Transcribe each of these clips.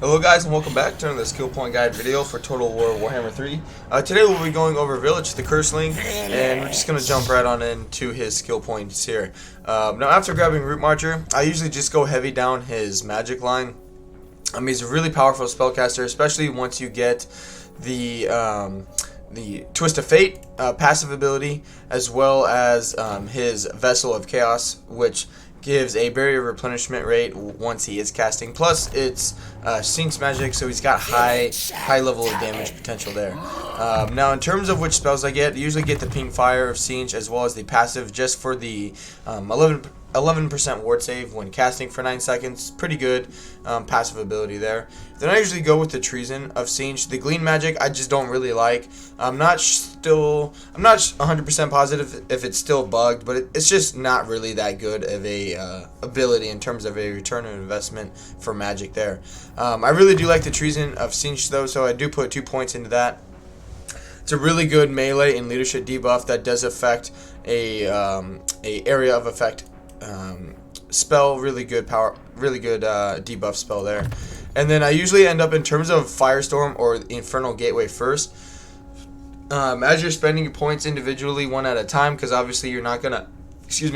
Hello guys and welcome back to another skill point guide video for Total War Warhammer 3. Today we'll be going over Vilitch, the Curseling, and we're just going to jump right on into his skill points here. Now after grabbing Root Marcher, I usually just go heavy down his magic line. He's a really powerful spellcaster, especially once you get the Twist of Fate passive ability, as well as his Vessel of Chaos, which gives a barrier replenishment rate once he is casting. Plus, it's Sinch magic, so he's got high level of damage potential there. Now, in terms of which spells I usually get the Pink Fire of Sinch, as well as the passive just for the 11% ward save when casting for 9 seconds. Pretty good passive ability there. Then I usually go with the Treason of Sinch. The Glean magic I just don't really like. I'm not 100% positive if it's still bugged, but it's just not really that good of a ability in terms of a return on investment for magic there. I really do like the Treason of Sinch though, so I do put 2 points into that. It's a really good melee and leadership debuff that does affect a area of effect spell. Really good debuff spell there. And then I usually end up in terms of Firestorm or Infernal Gateway first. As you're spending your points individually one at a time, because obviously you're not gonna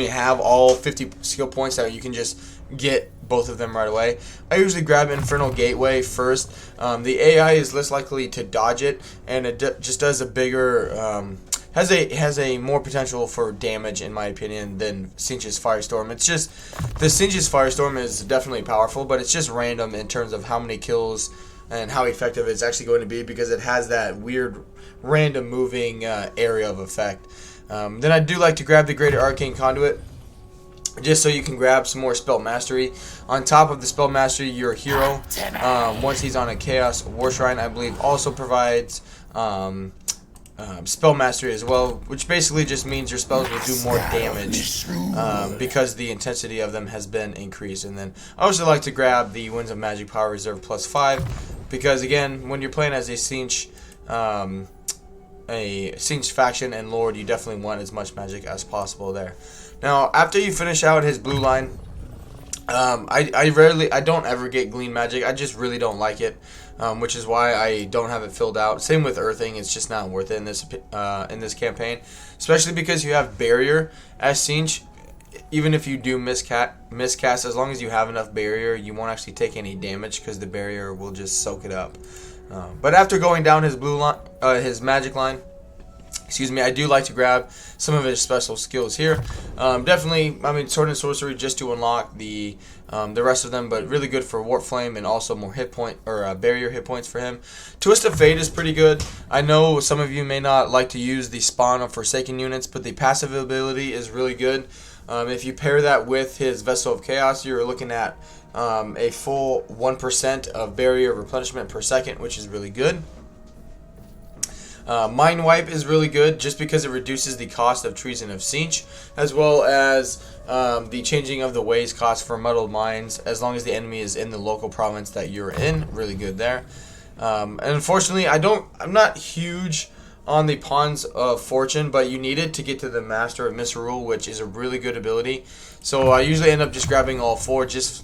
have all 50 skill points that you can just get both of them right away. I usually grab Infernal Gateway first. The AI is less likely to dodge it, and it just does a bigger has a more potential for damage, in my opinion, than Sinch's Firestorm. It's just the Sinch's Firestorm is definitely powerful, but it's just random in terms of how many kills and how effective it's actually going to be, because it has that weird random moving area of effect. Then I do like to grab the Greater Arcane Conduit, just so you can grab some more spell mastery. On top of the spell mastery, your hero, once he's on a Chaos War Shrine, I believe also provides spell mastery as well, which basically just means your spells will do more damage because the intensity of them has been increased. And then I also like to grab the Winds of Magic Power Reserve +5, because again, when you're playing as a Sinch faction and Lord, you definitely want as much magic as possible there. Now, after you finish out his blue line, I don't ever get Glean magic. I just really don't like it, which is why I don't have it filled out. Same with Earthing; it's just not worth it in this campaign, especially because you have Barrier as Sinch. Even if you do miscast, as long as you have enough Barrier, you won't actually take any damage because the Barrier will just soak it up. But after going down his blue line, his magic line, I do like to grab some of his special skills here. Definitely, Sword and Sorcery just to unlock the rest of them, but really good for Warp Flame and also more hit point or barrier hit points for him. Twist of Fate is pretty good. I know some of you may not like to use the Spawn of Forsaken units, but the passive ability is really good. If you pair that with his Vessel of Chaos, you're looking at a full 1% of barrier replenishment per second, which is really good. Mind Wipe is really good just because it reduces the cost of Treason of Sinch, as well as the changing of the ways cost for muddled minds, as long as the enemy is in the local province that you're in. Really good there. And unfortunately, I'm not huge on the Pawns of Fortune, but you need it to get to the Master of Misrule, which is a really good ability. So I usually end up just grabbing all 4 just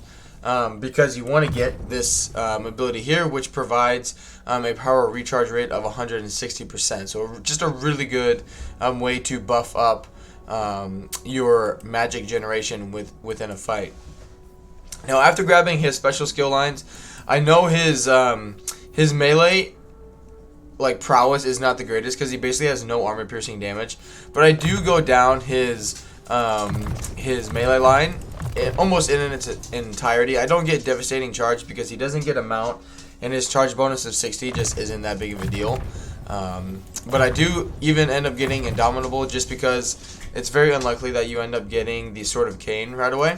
because you want to get this ability here, which provides a power recharge rate of 160%. So just a really good way to buff up your magic generation within a fight. Now, after grabbing his special skill lines, I know his melee prowess is not the greatest because he basically has no armor piercing damage, but I do go down his melee line almost in its entirety. I don't get Devastating Charge because he doesn't get a mount, and his charge bonus of 60 just isn't that big of a deal. But I do even end up getting Indomitable just because it's very unlikely that you end up getting the Sword of Cain right away.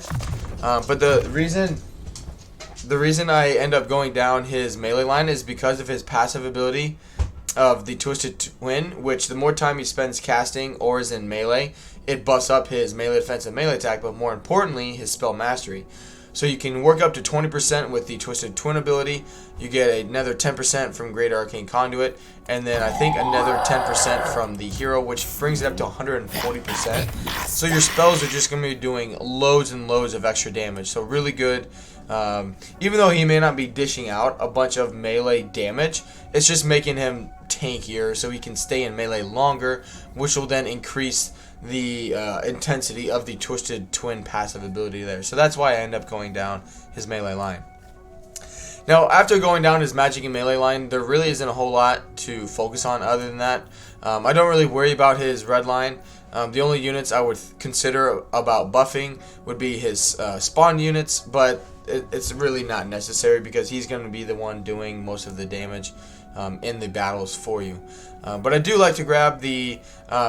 But the reason I end up going down his melee line is because of his passive ability of the Twisted Twin, which the more time he spends casting or is in melee, it buffs up his melee defense and melee attack, but more importantly, his spell mastery. So you can work up to 20% with the Twisted Twin ability. You get another 10% from Greater Arcane Conduit, and then I think another 10% from the hero, which brings it up to 140%. So your spells are just going to be doing loads and loads of extra damage. So really good Even though he may not be dishing out a bunch of melee damage, it's just making him tankier so he can stay in melee longer, which will then increase the intensity of the Twisted Twin passive ability there. So that's why I end up going down his melee line. Now, after going down his magic and melee line, there really isn't a whole lot to focus on other than that. I don't really worry about his red line. The only units I would consider about buffing would be his spawn units, but it's really not necessary because he's going to be the one doing most of the damage in the battles for you. But I do like to grab the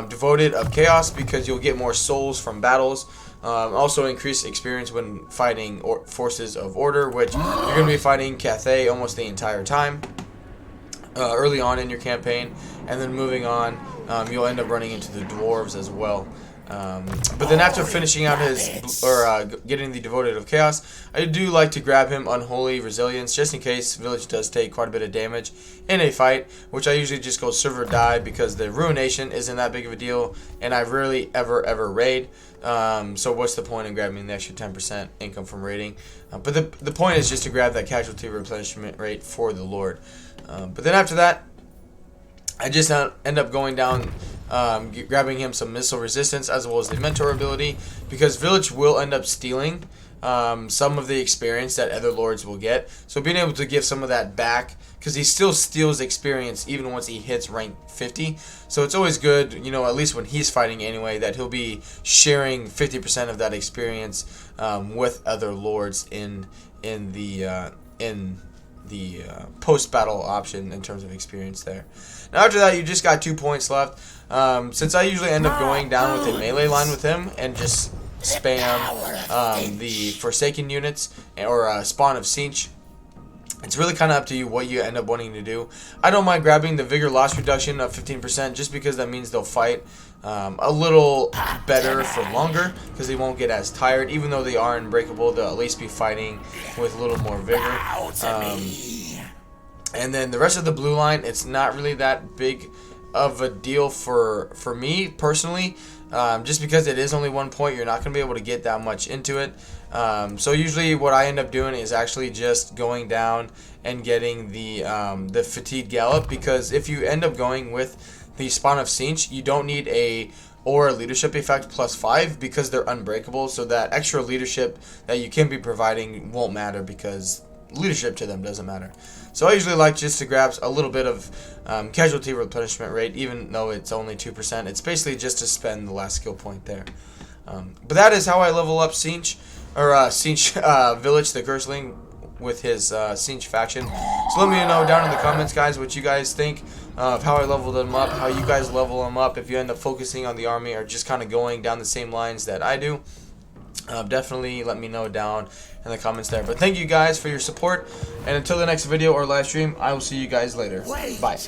Devoted of Chaos because you'll get more souls from battles. Also increase experience when fighting forces of order, which you're going to be fighting Cathay almost the entire time early on in your campaign, and then moving on you'll end up running into the dwarves as well. But then after finishing out his, getting the Devoted of Chaos, I do like to grab him Unholy Resilience, just in case Vilitch does take quite a bit of damage in a fight, which I usually just go serve or die because the Ruination isn't that big of a deal, and I rarely ever raid. So what's the point in grabbing the extra 10% income from raiding? But the point is just to grab that casualty replenishment rate for the Lord. But then after that, I just end up going down, grabbing him some missile resistance as well as the mentor ability, because Vilitch will end up stealing some of the experience that other lords will get. So being able to give some of that back, because he still steals experience even once he hits rank 50. So it's always good, you know, at least when he's fighting anyway, that he'll be sharing 50% of that experience with other lords in the post-battle option in terms of experience there. Now after that, you just got 2 points left. Since I usually end up going down with a melee line with him and just spam the Forsaken units or Spawn of Sinch, it's really kind of up to you what you end up wanting to do. I don't mind grabbing the Vigor Loss reduction of 15% just because that means they'll fight a little better for longer because they won't get as tired. Even though they are unbreakable, they'll at least be fighting with a little more vigor. And then the rest of the blue line, it's not really that big of a deal for me personally, just because it is only 1 point. You're not going to be able to get that much into it. So usually what I end up doing is actually just going down and getting the Fatigue Gallop, because if you end up going with the Spawn of Sinch, you don't need a Aura Leadership effect +5 because they're unbreakable, so that extra leadership that you can be providing won't matter because leadership to them doesn't matter. So I usually like just to grab a little bit of casualty replenishment rate, even though it's only 2%. It's basically just to spend the last skill point there. But that is how I level up Sinch, or Vilitch the Curseling with his Sinch faction. So let me know down in the comments, guys, what you guys think of how I leveled them up, how you guys level them up, if you end up focusing on the army or just kind of going down the same lines that I do. Definitely let me know down in the comments there. But thank you guys for your support, and until the next video or live stream, I will see you guys later. Bye.